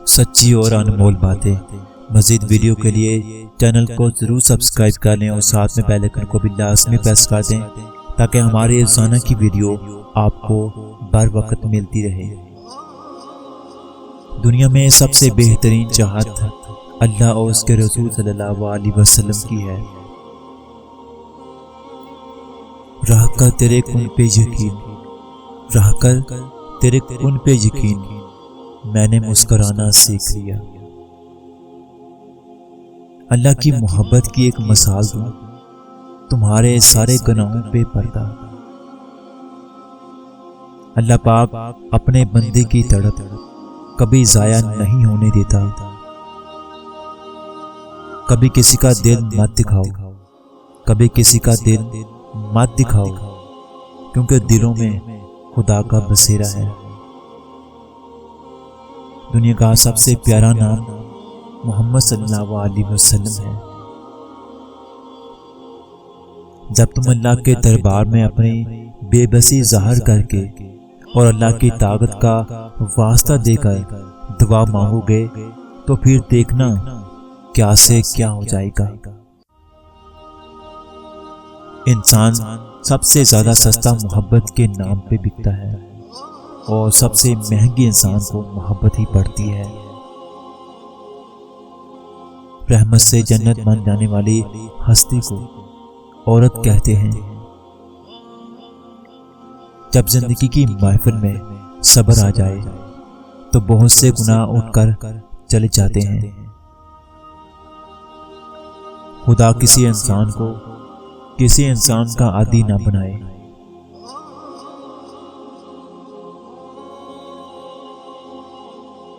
سچی اور انمول باتیں۔ مزید ویڈیو کے لیے چینل کو ضرور سبسکرائب کر لیں اور ساتھ میں بیل آئیکن کو بھی لازمی پریس کر دیں تاکہ ہماری روزانہ کی ویڈیو آپ کو بر وقت ملتی رہے۔ دنیا میں سب سے بہترین چاہت اللہ اور اس کے رسول صلی اللہ علیہ وسلم کی ہے۔ رہ کر تیرے کن پہ یقین، رہ کر تیرے کن پہ یقین، میں نے مسکرانا سیکھ لیا۔ اللہ کی محبت کی ایک مثال دوں، تمہارے سارے گناہوں پہ پردہ۔ اللہ پاک اپنے بندے کی تڑپ کبھی ضائع نہیں ہونے دیتا۔ کبھی کسی کا دل مت دکھاؤ، کبھی کسی کا دل مت دکھاؤ، کیونکہ دلوں میں خدا کا بسیرا ہے۔ دنیا کا سب سے پیارا نام محمد صلی اللہ علیہ وسلم ہے۔ جب تم اللہ کے دربار میں اپنی بے بسی ظاہر کر کے اور اللہ کی طاقت کا واسطہ دے کر دعا مانگو گے تو پھر دیکھنا کیا سے کیا ہو جائے گا۔ انسان سب سے زیادہ سستا محبت کے نام پہ بکتا ہے اور سب سے مہنگی انسان کو محبت ہی پڑتی ہے۔ رحمت سے جنت بن جانے والی ہستی کو عورت کہتے ہیں۔ جب زندگی کی محفل میں صبر آ جائے تو بہت سے گناہ اٹھ کر چلے جاتے ہیں۔ خدا کسی انسان کا عادی نہ بنائے۔